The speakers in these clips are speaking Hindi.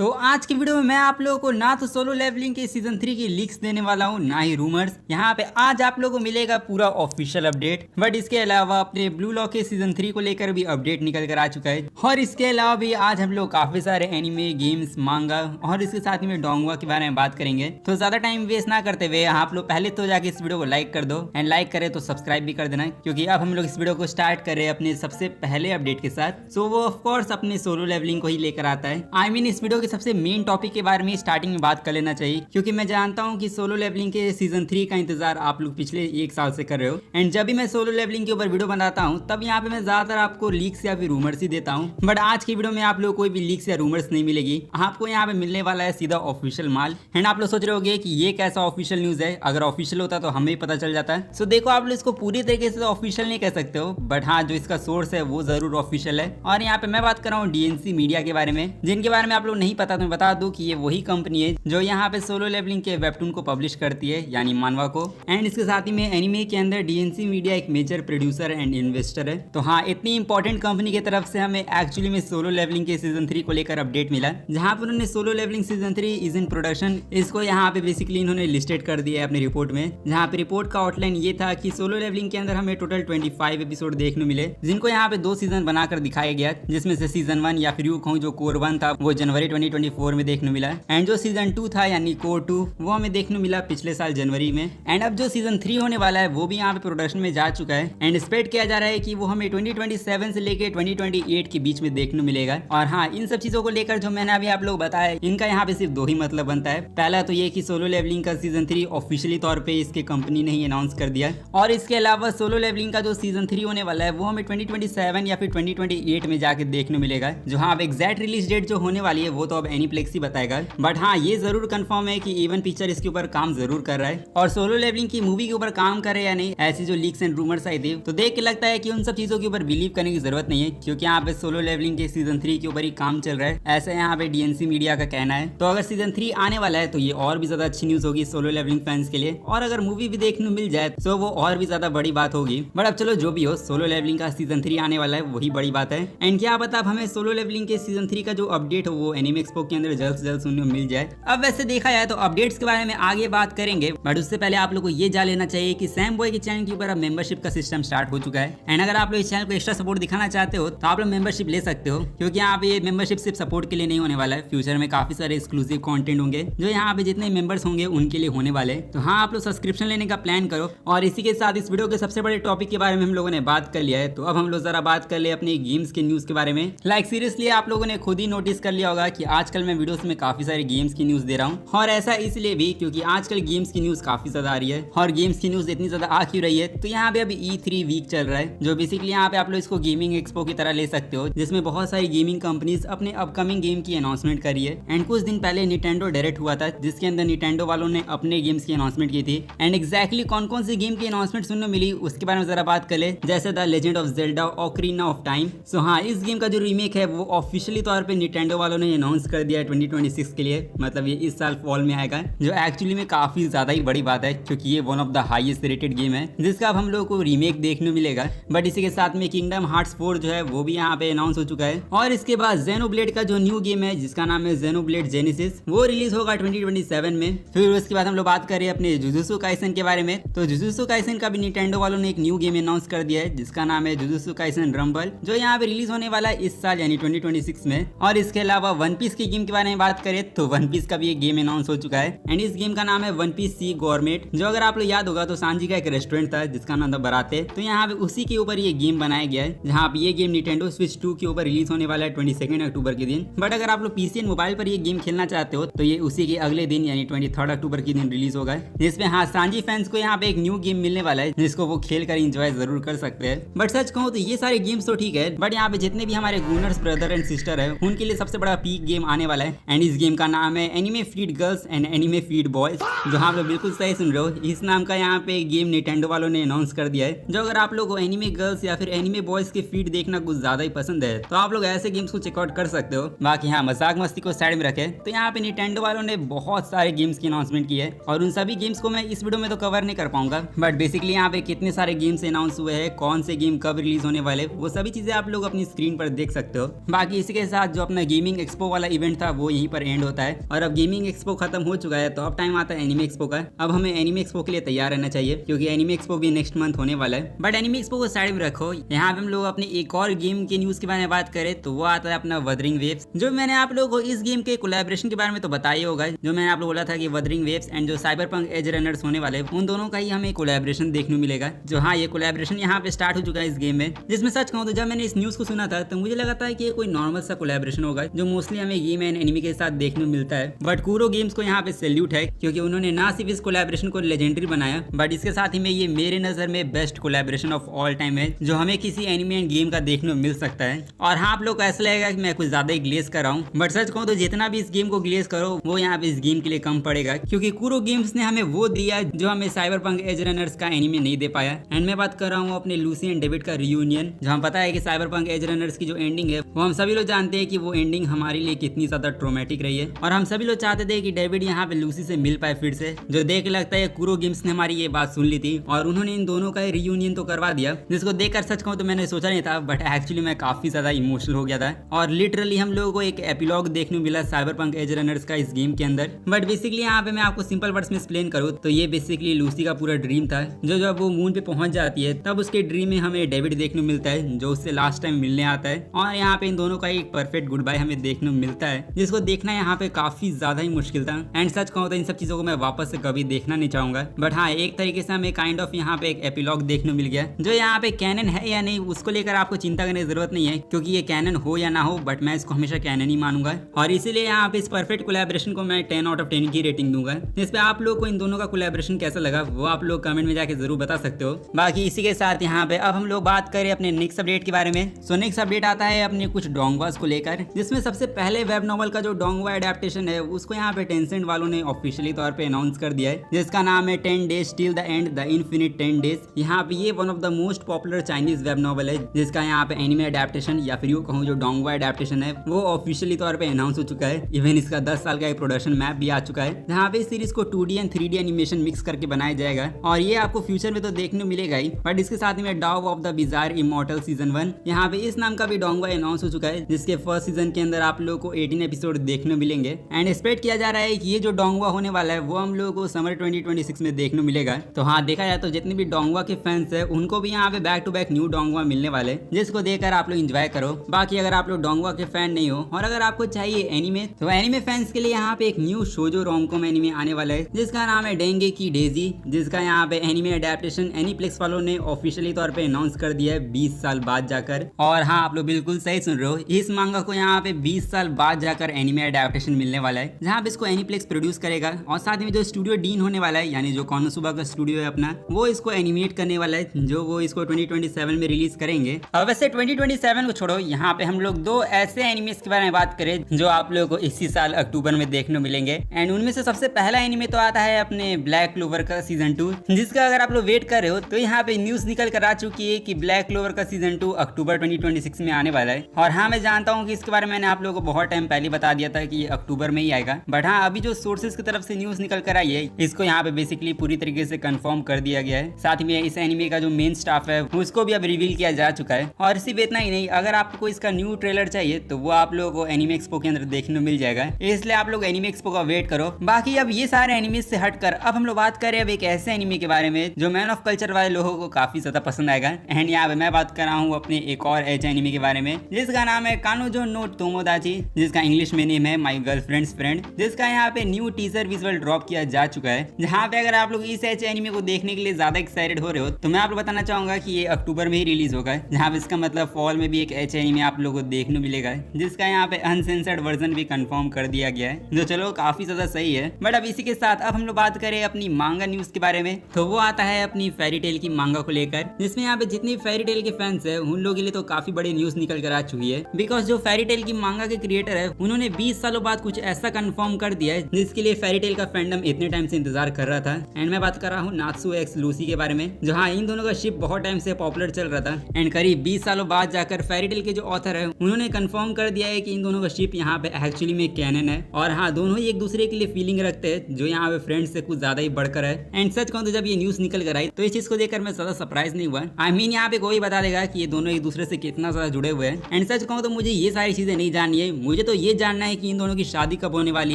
तो आज की वीडियो में मैं आप लोगों को ना तो सोलो लेवलिंग के सीजन 3 की लीक्स देने वाला हूँ, ना ही रूमर्स। यहाँ पे आज आप लोगों को मिलेगा पूरा ऑफिशियल अपडेट। बट इसके अलावा अपने ब्लू लॉक के सीजन 3 को लेकर भी अपडेट निकल कर आ चुका है। और इसके अलावा भी आज हम लोग काफी सारे एनिमे, गेम्स, मांगा और इसके साथ में डोंगवा के बारे में बात करेंगे। तो ज्यादा टाइम वेस्ट ना करते हुए आप लोग पहले तो जाके इस वीडियो को लाइक कर दो, एंड लाइक करे तो सब्सक्राइब भी कर देना, क्योंकि अब हम लोग इस वीडियो को स्टार्ट कर रहे हैं अपने सबसे पहले अपडेट के साथ। सो वो ऑफ कोर्स अपने सोलो लेवलिंग को ही लेकर आता है। आई मीन इस वीडियो के सबसे मेन टॉपिक के बारे में स्टार्टिंग में बात कर लेना चाहिए, क्योंकि मैं जानता हूं कि सोलो लेवलिंग के सीजन 3 का इंतजार आप लोग पिछले 1 साल से कर रहे हो। एंड जब भी मैं सोलो लेवलिंग के ऊपर वीडियो बनाता हूं तब यहाँ पे मैं ज्यादातर आपको लीक्स या फिर रूमर्स ही देता हूं। बट आज की वीडियो में आप लोग कोई भी लीक्स या रूमर्स नहीं मिलेगी, आपको यहाँ पे मिलने वाला है सीधा ऑफिशियल माल। एंड आप लोग सोच रहे होंगे कि ये कैसा ऑफिशियल न्यूज है, अगर ऑफिशियल होता तो हमें पता चल जाता है। सो देखो, आप लोग इसको पूरी तरीके से ऑफिशियल नहीं कह सकते हो, बट हाँ जो इसका सोर्स है वो जरूर ऑफिशियल है। और यहाँ पे मैं बात कर रहा हूँ डीएनसी मीडिया के बारे में, जिनके बारे में आप लोग नहीं पता तो मैं बता दूं कि ये वही कंपनी है जो यहाँ पे सोलो लेवलिंग के वेबटून को पब्लिश करती है, यानी मानवा को। एंड इसके साथ ही में एनिमे के अंदर डीएनसी मीडिया एक मेजर प्रोड्यूसर एंड इन्वेस्टर है। तो हाँ, इतनी इंपॉर्टेंट कंपनी की तरफ से हमें एक्चुअली में सोलो लेवलिंग के सीजन 3 को लेकर अपडेट मिला, जहाँ पर उन्होंने Solo Leveling season 3 is in production, इसको यहाँ पे बेसिकली इन्होंने लिस्टेड कर दिया है अपनी रिपोर्ट में। जहाँ पे रिपोर्ट का आउटलाइन ये था कि सोलो लेवलिंग के अंदर हमें टोटल 25 एपिसोड देखने मिले, जिनको यहाँ पे 2 सीजन बनाकर दिखाया गया, जिसमें से सीजन 1 या फिर यूं कहूं जो कोर 1 था वो जनवरी 2024 में देखने मिला। एंड जो सीजन 2 था यानी कोर 2 वो हमें देखने मिला पिछले साल जनवरी में। एंड अब जो सीजन 3 होने वाला है वो भी यहाँ पे प्रोडक्शन में जा चुका है। एंड एक्सपेक्ट किया जा रहा है कि वो हमें 2027 से लेके 2028 के बीच में देखने मिलेगा। और हाँ, इन सब चीजों को लेकर जो मैंने अभी आप लोग बताया, इनका यहाँ पे सिर्फ 2 ही मतलब बनता है। पहला तो ये कि सोलो लेवलिंग का सीजन 3 ऑफिशियली तौर पे इसके कंपनी ने ही अनाउंस कर दिया, और इसके अलावा सोलो लेवलिंग का जो सीजन 3 होने वाला है वो हमें 2027 या फिर 2028 में जाके देखने मिलेगा। जो हाँ, अब एग्जैक्ट रिलीज डेट जो होने वाली है वो तो अब एनीप्लेक्स ही बताएगा। बट हाँ, ये जरूर कंफर्म है कि इवन पिक्चर इसके ऊपर काम जरूर कर रहा है, और सोलो लेवलिंग की मूवी के ऊपर काम कर रहे हैं या नहीं, ऐसी जो लीक्स एंड रूमर्स आई थी तो देख के लगता है कि उन सब चीजों के ऊपर बिलीव करने की जरूरत नहीं है, क्योंकि यहाँ पे सोलो लेवलिंग के सीजन 3 के ऊपर ही काम चल रहा है, ऐसा यहाँ पे डीएनसी मीडिया का कहना है। तो अगर सीजन 3 आने वाला है तो ये और भी ज्यादा अच्छी न्यूज होगी सोलो लेवलिंग फैंस के लिए, और अगर मूवी भी देखने मिल जाए तो वो और भी ज्यादा बड़ी बात होगी। बट अब चलो जो भी हो, सोलो लेवलिंग का सीजन 3 आने वाला है वही बड़ी बात है। एंड क्या पता अब हमें सोलो लेवलिंग के सीजन 3 का जो अपडेट हो वो एनिमे एक्सपो के अंदर जल्द से जल्द सुनने को मिल जाए। अब वैसे देखा जाए तो अपडेट्स के बारे में आगे बात करेंगे, बट उससे पहले आप लोग को ये जान लेना चाहिए कि सैम बॉय के चैनल के ऊपर अब मेंबरशिप का सिस्टम स्टार्ट हो चुका है। एंड अगर आप लोग इस चैनल को एक्स्ट्रा सपोर्ट दिखाना चाहते हो तो आप लोग मेंबरशिप ले सकते हो, क्योंकि यहाँ पे ये मेंबरशिप सिर्फ सपोर्ट के लिए नहीं होने वाला है। फ्यूचर में काफी सारे एक्सक्लूसिव कंटेंट होंगे जो यहाँ पे जितने मेंबर्स होंगे उनके लिए होने वाले। तो हाँ, आप लोग सब्सक्रिप्शन लेने का प्लान करो। और इसी के साथ इस वीडियो के सबसे बड़े टॉपिक के बारे में हम लोगों ने बात कर लिया है, तो अब हम लोग जरा बात कर ले अपने गेम्स के न्यूज के बारे में। लाइक सीरियसली आप लोगों ने खुद ही नोटिस कर लिया होगा कि आजकल मैं वीडियोस में काफी सारे गेम्स की न्यूज दे रहा हूँ, और ऐसा इसलिए भी क्योंकि आजकल गेम्स की न्यूज काफी ज्यादा आ रही है। और गेम्स की न्यूज इतनी ज्यादा आ क्यों रही है, तो यहाँ पे अभी E3 वीक चल रहा है, जो बेसिकली यहाँ पे आप लोग इसको गेमिंग एक्सपो की तरह ले सकते हो, जिसमें बहुत सारी गेमिंग कंपनीज अपने अपकमिंग गेम की अनाउंसमेंट करी है। एंड कुछ दिन पहले निटेंडो डायरेक्ट हुआ था, जिसके अंदर निटेंडो वालों ने अपने गेम्स की अनाउंसमेंट की थी। एंड एक्जैक्टली कौन कौन सी गेम की अनाउंसमेंट सुनने मिली उसके बारे में जरा बात कर ले, जैसे the Legend of Zelda Ocarina of Time. So हाँ, इस गेम का जो रीमेक है वो ऑफिशियली तौर पे निटेंडो वालों ने अनाउंस कर दिया है 2026 के लिए, मतलब ये इस साल फॉल में आएगा, जो एक्चुअली में काफी ज्यादा ही बड़ी बात है, क्योंकि ये one of the highest rated game है जिसका अब हम लोगों को रीमेक देखने मिलेगा। बट इसी के साथ में किंगडम हार्ट्स 4 जो है वो भी यहाँ पे अनाउंस हो चुका है। और इसके बाद ज़ेनोब्लेड का जो न्यू गेम है जिसका नाम है ज़ेनोब्लेड जेनेसिस, वो रिलीज होगा 2027 में। फिर उसके बाद हम लोग बात करें अपने जुजुत्सु काइसन के बारे में, तो जुजुत्सु काइसन का भी निटेंडो वालों ने एक न्यू गेम अनाउंस कर दिया है जिसका नाम है जुजुत्सु काइसन रंबल, जो यहाँ पे रिलीज होने वाला है इस साल यानी 2026 में। और इसके अलावा वन पीस की गेम के बारे में बात करें तो वन पीस का भी एक गेम अनाउंस हो चुका है। एंड इस गेम का नाम है वन पीस सी गवर्नमेंट, जो अगर आप लोग याद होगा तो सांजी का एक रेस्टोरेंट था जिसका नाम था बराते, तो यहाँ पे उसी के ऊपर ये गेम बनाया गया है, जहाँ पे ये गेम निटेंडो स्विच 2 के ऊपर रिलीज होने वाला है 22 अक्टूबर के दिन। बट अगर आप लोग पीसी एंड मोबाइल पर ये गेम खेलना चाहते हो तो ये उसी के अगले दिन यानी 23 अक्टूबर के दिन रिलीज होगा, जिसमें हाँ सांजी फैंस को यहाँ पे एक न्यू गेम मिलने वाला है जिसको वो खेल कर इंजॉय जरूर कर सकते हैं। बट सच कहूँ तो ये सारे गेम्स तो ठीक है, बट यहाँ पे जितने भी हमारे गूनर्स ब्रदर एंड सिस्टर है उनके लिए सबसे बड़ा पीक गेम आने वाला है। एंड इस गेम का नाम है anime feed girls and anime feed boys, जो आप लोग बिल्कुल सही सुन रहे हो, इस नाम का यहाँ पे गेम निटेंडो वालों ने अनाउंस कर दिया है। जो अगर आप लोग को एनिमे गर्ल्स या फिर एनिमे बॉयज के फीड देखना कुछ ज्यादा ही पसंद है तो आप लोग ऐसे गेम्स को चेकआउट कर सकते हो। बाकी हाँ, मजाक मस्ती को साइड में रखे तो यहाँ पे निटेंडो वालों ने बहुत सारे गेम्स की अनाउंसमेंट की है, और उन सभी गेम्स को मैं इस वीडियो में तो कवर नहीं कर पाऊंगा। बट बेसिकली यहाँ पे कितने सारे गेम्स अनाउंस हुए हैं, कौन से गेम कब रिलीज होने वाले, वो सभी चीजें आप लोग अपनी स्क्रीन पर देख सकते हो। बाकी इसी के साथ जो अपना गेमिंग एक्सपो वाला इवेंट था वो यहीं पर एंड होता है और अब गेमिंग एक्सपो खत्म हो चुका है, तो अब टाइम आता है एनिमे एक्सपो का। अब हमें एनिमे एक्सपो के लिए तैयार रहना चाहिए क्योंकि एनिमे एक्सपो भी नेक्स्ट मंथ होने वाला है। बट एनिमे एक्सपो को साइड में रखो, यहाँ पे हम लोग अपने एक और गेम के न्यूज के बारे में बात करें तो वो आता है अपना वदरिंग वेव्स। जो मैंने आप लोगों को इस गेम के कोलैबोरेशन के बारे में तो बताया होगा, जो मैंने आप लोग बोला था कि वदरिंग वेव्स एंड जो साइबरपंक एज रनर्स होने वाले उन दोनों का ही हमें कोलैबोरेशन देखने को मिलेगा। जो हाँ, ये कोलैबोरेशन यहाँ पे स्टार्ट हो चुका है इस गेम में, जिसमें सच कहूँ तो जब मैंने इस न्यूज को सुना था तो मुझे लगा था कि ये कोई नॉर्मल सा कोलैबोरेशन होगा जो मोस्टली हमें गेम एंड एनिमे के साथ देखने को मिलता है। बट कूरो गेम्स को यहाँ पे सैल्यूट है क्योंकि उन्होंने ना सिर्फ इस कोलैबोरेशन को लेजेंडरी बनाया बट इसके साथ ही में ये मेरे नजर में best collaboration of all time है जो हमें किसी एनिमे एंड गेम का देखने को मिल सकता है। और हाँ, आप लोग को ऐसा लगेगा कि मैं कुछ ज्यादा ही ग्लेज कर रहा हूँ, बट सच कहूँ तो जितना भी इस गेम को ग्लेज करो वो यहाँ पे इस गेम के लिए कम पड़ेगा क्योंकि कूरो गेम्स ने हमें वो दिया जो हमें साइबरपंक एज रनर्स का एनिमे नहीं दे पाया। एंड मैं बात कर रहा हूँ अपने लूसी एंड डेविड का रियूनियन। जो हम पता है कि साइबरपंक एज रनर्स की जो एंडिंग है वो हम सभी लोग जानते हैं कि वो एंडिंग हमारे लिए कितनी ज्यादा ट्रोमेटिक रही है और हम सभी लोग चाहते थे कि डेविड यहाँ पे लूसी से मिल पाए फिर से। जो देख के लगता है कूरो गेम्स ने हमारी ये बात सुन ली थी और उन्होंने इन दोनों का रियूनियन तो करवा दिया, जिसको देखकर सच कहूँ तो मैंने सोचा नहीं था बट एक्चुअली मैं काफी ज्यादा इमोशनल हो गया था और लिटरली हम लोगों को एक एपिलॉग देखने को मिला साइबरपंक एज रनर्स का इस गेम के अंदर। बट बेसिकली यहाँ पे मैं आपको सिंपल वर्ड्स में एक्सप्लेन करूँ तो ये बेसिकली लूसी का पूरा ड्रीम था जो जब वो मून पे पहुंच जाती है तब उसके ड्रीम में हमें डेविड देखने को मिलता है जो उससे लास्ट टाइम मिलने आता है और यहाँ पे इन दोनों का एक परफेक्ट गुड बाय हमें देखने को मिलता है जिसको देखना यहाँ पे काफी ज्यादा ही मुश्किल था। एंड सच कहूँ तो इन सब चीजों को मैं वापस से कभी देखना नहीं चाहूंगा बट हाँ, एक तरीके से हमें काइंड ऑफ यहाँ पे एक एपिलॉग देखने को मिल गया। जो यहाँ पे कैनन है या नहीं उसको लेकर आपको चिंता करने की जरूरत नहीं है क्योंकि ये कैनन हो या ना हो बट मैं इसको हमेशा कैनन ही मानूंगा और इसीलिए यहाँ पे इस परफेक्ट कोलैबोरेशन को मैं 10 आउट ऑफ 10 की रेटिंग दूंगा। इस पे आप लोग को इन दोनों का कोलैबोरेशन कैसा लगा वो आप लोग कमेंट में जाके जरूर बता सकते हो। बाकी इसी के साथ यहाँ पे अब हम लोग बात करें अपने नेक्स्ट अपडेट के बारे में। सो नेक्स्ट अपडेट आता है अपने कुछ डोंगवास को लेकर, जिसमें सबसे पहले वेब नॉवल का जो डोंगवा एडेप्टेशन है उसको यहाँ पे टेंसेंट वालों ने ऑफिशियली तौर पे अनाउंस कर दिया है जिसका नाम है 10 days till the end the infinite 10 days. यहाँ पे ये one of the most popular Chinese web novel है जिसका यहाँ पे एनिमे एडेप्टेशन या फिर यूँ कहूँ जो डोंगवा एडेप्टेशन है वो ऑफिशियली तौर पे अनाउंस हो चुका है। इवन इसका 10 साल का एक प्रोडक्शन मैप भी आ चुका है जहाँ पे इस सीरीज को 2D and 3D animation mix करके बनाया जाएगा और ये आपको फ्यूचर में तो देखने को मिलेगा ही बट इसके साथ में Dao of the Bizarre Immortal season 1 यहाँ पे इस नाम का भी डोंगवा अनाउंस हो चुका है जिसके फर्स्ट सीजन के अंदर आप लोगों को 18 एपिसोड देखने मिलेंगे। एंड एक्सपेक्ट किया जा रहा है कि ये जो डोंगवा होने वाला है वो हम लोगों को समर 2026 में देखने मिलेगा। तो हाँ, देखा जाए तो जितने भी डोंगवा के फैंस है उनको भी यहाँ पे बैक टू बैक न्यू डोंगवा मिलने वाले जिसको देखकर आप लोग एंजॉय करो। बाकी अगर आप लोग डोंगवा के फैन नहीं हो और अगर आपको चाहिए एनिमे तो एनिमे फैंस के लिए यहाँ पे एक न्यू शोजो रोमकॉम एनिमे आने वाला है जिसका नाम है डेंगे की डेजी, जिसका यहाँ पे एनिमे अडेप्टेशन एनीप्लेक्स वालों ने ऑफिशियली तौर पे अनाउंस कर दिया है 20 साल बाद जाकर। और हाँ, आप लोग बिल्कुल सही सुन रहे हो, इस मांगा को यहाँ पे 20 साल बाद जाकर एनिमे अडेप्टेशन मिलने वाला है जहाँ पे इसको एनीप्लेक्स प्रोड्यूस करेगा और साथ में जो स्टूडियो डीन होने वाला है यानी जो कोनोसुबा का स्टूडियो है अपना वो इसको एनिमेट करने वाला है जो वो इसको 2027 में रिलीज करेंगे। अब वैसे 2027 को छोड़ो, यहाँ पे हम लोग दो ऐसे एनिमेस के बारे में बात करें जो आप लोगों को इसी साल अक्टूबर में देखने मिलेंगे। एंड उनमें से सबसे पहला एनिमे तो आता है अपने ब्लैक क्लोवर का सीजन 2 जिसका अगर आप लोग वेट कर रहे हो तो यहाँ पे न्यूज निकल कर आ चुकी है कि ब्लैक क्लोवर का सीजन 2 अक्टूबर 2026 में आने वाला है। और हाँ, मैं जानता हूँ कि इसके बारे में मैंने आप लोगों को बहुत टाइम पहले बता दिया था कि ये अक्टूबर में ही आएगा बट हाँ, अभी जो सोर्सेज की तरफ से न्यूज निकल कर आई है इसको यहाँ पे बेसिकली पूरी तरीके से कंफर्म कर दिया गया है। साथ में इस एनिमे का जो मेन स्टाफ है उसको भी अब रिवील किया जा चुका है। और सिर्फ इतना ही नहीं, अगर आपको इसका न्यू ट्रेलर चाहिए तो वो आप लोगों को एनिमे एक्सपो के अंदर देखने को मिल जाएगा, इसलिए आप लोग एनिमे एक्सपो का वेट करो। बाकी अब ये सारे एनिमे से हटकर अब हम लोग बात करें अब एक ऐसे एनिमे के बारे में जो मैन ऑफ कल्चर वाले लोगों को काफी ज्यादा पसंद आएगा। एंड यहाँ पे मैं बात कर रहा हूँ अपने एक और एच एनिमे के बारे में जिसका नाम है कानोजो नो तोमोदाची, जिसका इंग्लिश में नेम है माय गर्लफ्रेंड्स फ्रेंड, जिसका यहाँ पे न्यू टीजर विजुअल ड्रॉप किया जा चुका है। जहाँ पे अगर आप लोग इस एच एनिमे को देखने के लिए ज्यादा एक्साइटेड हो रहे हो तो मैं आप लोग बताना चाहूंगा कि ये अक्टूबर में ही रिलीज होगा, जहाँ पे इसका मतलब फॉल में भी एक एच एनिमे आप लोगों को देखने मिलेगा जिसका यहाँ पे अनसेंसर्ड वर्जन भी कंफर्म कर दिया गया है जो चलो काफी ज्यादा सही है। बट अब इसी के साथ अब हम लोग बात करें अपनी मांगा न्यूज के बारे में तो वो आता है अपनी फेरी टेल की मांगा को लेकर, जिसमें यहाँ पे जितनी फेरी टेल के फैंस है उन लोगों के लिए तो काफी बड़ी न्यूज निकल कर आ चुकी है। बिकॉज जो फेरी टेल की मांगा के क्रिएटर है उन्होंने 20 सालों बाद कुछ ऐसा कंफर्म कर दिया है जिसके लिए फेरी टेल का फैंडम इतने टाइम से इंतजार कर रहा था। एंड मैं बात कर रहा हूँ नात्सु एक्स लूसी के बारे में, जो हाँ इन दोनों का शिप बहुत टाइम से पॉपुलर चल रहा था। एंड करीब 20 सालों बाद जाकर फेरी टेल के जो ऑथर है उन्होंने कंफर्म कर दिया है कि इन दोनों का शिप यहाँ पे एक्चुअली में कैनन है और हाँ दोनों ही एक दूसरे के लिए फीलिंग रखते हैं जो यहाँ पे फ्रेंड्स से कुछ ज्यादा ही बढ़कर है। एंड सच कहूँ तो जब ये न्यूज निकल कर आई तो इस चीज को देखकर मैं ज्यादा सरप्राइज नहीं हुआ। आई मीन यहाँ पे कोई बता देगा कि ये दोनों एक दूसरे से कितना ज्यादा जुड़े हुए हैं। एंड सच कहूँ तो मुझे ये सारी चीजें नहीं जाननी है, मुझे तो ये जानना है कि इन दोनों की शादी कब होने वाली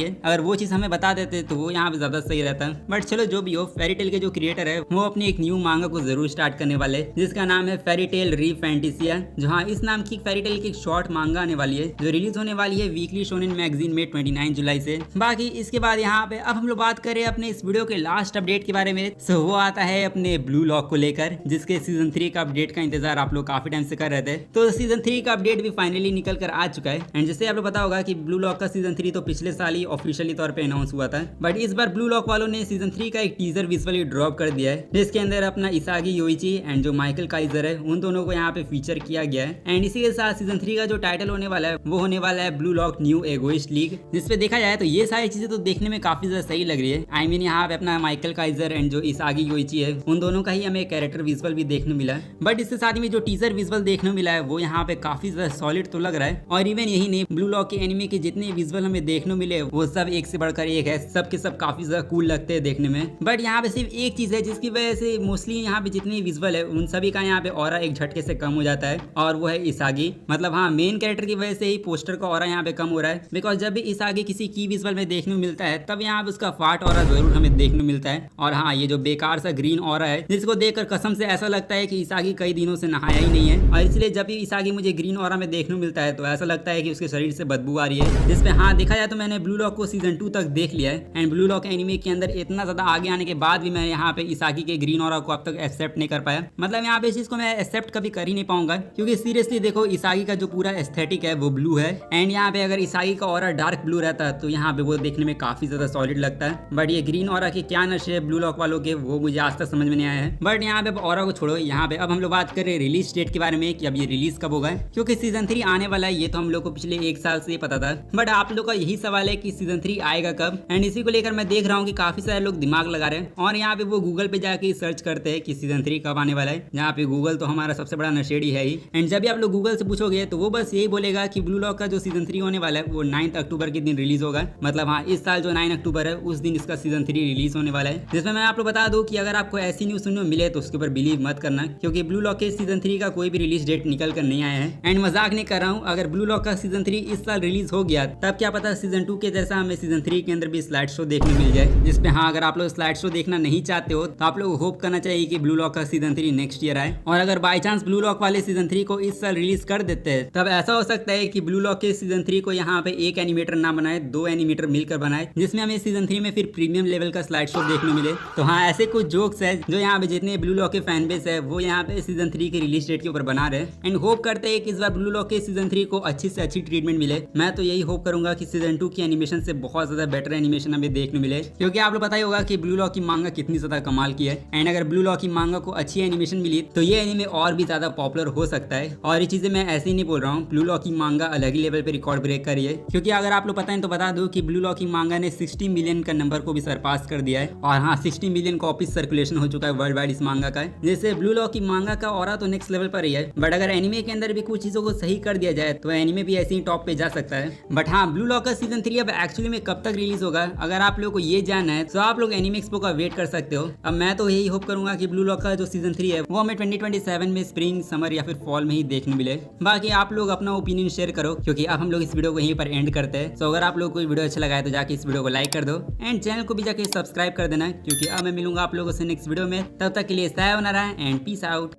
है। अगर वो चीज हमें बता देते तो वो यहाँ पे ज्यादा सही रहता। बट चलो जो भी हो, फेरी टेल के जो क्रिएटर है वो अपनी एक न्यू मांगा को जरूर स्टार्ट करने वाले, जिसका नाम है फेरी टेल रीफैंटेसिया। जहाँ इस नाम की फेरी टेल की एक शॉर्ट मांगा आने वाली है जो रिलीज होने वाली है वीकली शोनेन मैगजीन में 29 जुलाई से। बाकी इसके बाद यहाँ पे अब हम लोग बात करें अपने इस वीडियो के लास्ट अपडेट के बारे में। सो वो आता है अपने ब्लू लॉक को लेकर, जिसके सीजन 3 का अपडेट का इंतजार आप लोग काफी टाइम से कर रहे थे। तो सीजन 3 का अपडेट भी फाइनली निकल कर आ चुका है। एंड जैसे आप लोग पता होगा कि ब्लू लॉक का सीजन 3 तो पिछले साल ही ऑफिशियली तौर पे अनाउंस हुआ था, बट इस बार ब्लू लॉक वालों ने सीजन 3 का एक टीजर विजुअली ड्रॉप कर दिया है, जिसके अंदर अपना इसागी योइची एंड जो माइकल काइजर है उन दोनों को यहाँ पे फीचर किया गया है। एंड इसी के साथ सीजन 3 का जो टाइटल होने वाला है वो होने वाला है ब्लू लॉक न्यू एगोइस्ट लीग। जिसपे देखा जाए तो ये सारी चीजें तो देखने में काफी ज्यादा सही लग रही है। आई मीन यहाँ पे अपना माइकल काइजर एंड जो इसागी योइची है उन दोनों का ही हमें कैरेक्टर विजुअल भी देखने मिला है। बट इसके साथ में जो टीजर विजुअल देखने मिला है वो यहाँ पे काफी ज्यादा सॉलिड तो लग रहा है। और इवन यही नहीं, ब्लू लॉक के एनिमे के जितने विजुअल हमें देखने मिले वो सब एक से बढ़कर एक है, सब के सब काफी ज्यादा कूल लगते हैं देखने में। बट यहाँ पे सिर्फ एक चीज है जिसकी वजह से मोस्टली यहाँ पे जितने विजुअल है उन सभी का यहाँ पे ऑरा एक झटके से कम हो जाता है, और वो है इसागी। मतलब हाँ, मेन कैरेक्टर की वजह से ही पोस्टर का ऑरा यहाँ पे कम हो रहा है। बिकॉज जब भी इसागी किसी की विजुअल में देखने को मिलता है तब यहाँ पे उसका फाट ऑरा जरूर हमें देखने को मिलता है। और हाँ, ये जो बेकार सा ग्रीन ऑरा है जिसको देखकर कसम से ऐसा लगता है कि इसागी कई दिनों से नहाया ही नहीं है, और इसलिए जब भी इसागी मुझे ग्रीन ऑरा में देखने को मिलता है तो ऐसा लगता है कि उसके शरीर से बदबू आ रही है। जिसपे हाँ देखा जाए तो मैंने ब्लू लॉक को सीजन 2 तक देख लिया है। एंड ब्लू लॉक एनिमे के अंदर इतना ज्यादा आगे आने के बाद भी मैं यहाँ पे इसागी के ग्रीन ऑरा को अब तक एक्सेप्ट नहीं कर पाया। मतलब यहाँ पे इस चीज को मैं एक्सेप्ट कभी कर ही नहीं पाऊंगा, क्योंकि सीरियसली देखो इसागी का जो पूरा एस्थेटिक है वो ब्लू है। एंड यहाँ पे अगर इसागी का ऑरा डार्क ब्लू रहता तो यहाँ पे वो देखने में काफी ज्यादा सॉलिड लगता है। बट ये ग्रीन ऑरा के क्या नशे है ब्लू लॉक वालों के वो मुझे आज तक समझ में नहीं आया है। बट यहाँ पे ऑरा को छोड़ो, यहाँ पे अब हम लोग बात कर रहे हैं रिलीज डेट के बारे में कि अब ये रिलीज कब होगा, क्योंकि सीजन 3 आने वाला है ये तो हम लोग को पिछले एक साल से ही पता था। बट आप लोग का यही सवाल है कि सीजन 3 आएगा कब। एंड इसी को लेकर मैं देख रहा हूँ कि काफी सारे लोग दिमाग लगा रहे हैं और यहाँ पे वो गूगल पे जाके सर्च करते हैं कि सीजन 3 कब आने वाला है। यहाँ पे गूगल तो हमारा सबसे बड़ा नशेड़ी है ही। एंड जब भी आप लोग गूगल से पूछोगे तो वो बस यही बोलेगा कि ब्लू लॉक का जो सीजन 3 होने वाला है वो 9 अक्टूबर के दिन रिलीज होगा। मतलब हाँ, इस साल जो 9 अक्टूबर है उस दिन इसका सीजन 3 रिलीज होने वाला है। जिसमें मैं आप लोग बता दूं कि अगर आपको ऐसी न्यूज सुनने मिले तो उसके ऊपर बिलीव मत करना, क्योंकि ब्लू लॉक के सीजन 3 का कोई भी रिलीज डेट निकल कर नहीं आया है। एंड मजाक नहीं कर रहा हूँ, अगर ब्लू लॉक का सीजन 3 इस साल रिलीज हो गया तब क्या पता सीजन 2 के जैसा हमें सीजन 3 के अंदर भी स्लाइड शो देखने मिल जाए। जिसपे हाँ, अगर आप लोग स्लाइड शो देखना नहीं चाहते हो तो आप लोग होप करना चाहिए कि ब्लू लॉक का सीजन 3 नेक्स्ट ईयर आए। और अगर बाई चांस ब्लू लॉक वाले सीजन 3 को इस साल रिलीज कर देते हैं तब ऐसा हो सकता है कि ब्लू लॉक के सीजन 3 को यहाँ पे एक एनिमेटर ना बनाए, 2 एनिमेटर मिलकर बनाए, जिसमें हमें सीजन 3 में फिर प्रीमियम लेवल का स्लाइड शो देखने मिले। तो हाँ, ऐसे कुछ जोक्स है जो यहाँ पे जितने ब्लू लॉक के फैन बेस है वो यहाँ पे सीजन 3 के रिलीज डेट के ऊपर बना रहे हैं। एंड होप करते हैं कि इस बार ब्लू लॉक के सीजन 3 को अच्छी से अच्छी ट्रीटमेंट मिले। मैं तो यही होप करूंगा कि सीजन 2 की एनिमेशन से बहुत ज्यादा बेटर एनिमेशन हमें देखने मिले, क्योंकि आप लोग पता ही होगा कि ब्लू लॉक की मांगा कितनी ज्यादा कमाल की है। एंड अगर ब्लू लॉक की मांगा को अच्छी एनिमेशन मिली तो ये एनिमे और भी ज्यादा पॉपुलर हो सकता है। और ये चीजें मैं ऐसे ही नहीं बोल रहा हूँ, ब्लू लॉक की मांगा अलग ही लेवल पे रिकॉर्ड ब्रेक करी है। क्योंकि अगर आप लोग पता है तो बता दो कि ब्लू लॉक की मांगा ने 60 मिलियन का नंबर को भी सरपास कर दिया है। और हाँ, 60 मिलियन कॉपीज सर्कुलेशन हो चुका है वर्ल्ड वाइड इस मांगा का। जैसे ब्लू लॉक की मांगा का ऑरा तो नेक्स्ट लेवल पर ही है, बट अगर एनिमे के अंदर भी कुछ चीजों को सही कर दिया जाए तो एनिमे भी ऐसे ही टॉप पे जा सकता है। बट हाँ, ब्लू लॉक का सीजन 3 अब एक्चुअली में कब तक रिलीज होगा, अगर आप लोगों को ये जानना है तो आप लोग एनिमे एक्सपो का वेट कर सकते हो। अब मैं तो यही होप करूंगा कि ब्लू लॉक का जो सीजन 3 है वो हमें 2027 में स्प्रिंग, समर या फिर फॉल में ही देखने मिले। बाकी आप लोग अपना ओपिनियन शेयर करो, क्योंकि अब हम लोग इस वीडियो को यहीं पर एंड करते हैं। तो अगर आप लोग को वीडियो अच्छा लगा है तो जाके इस वीडियो को लाइक कर दो एंड चैनल को भी जाके सब्सक्राइब कर देना, क्योंकि अब मैं मिलूंगा आप लोगों से नेक्स्ट वीडियो में। तब तक के लिए सायोनारा एंड पीस आउट।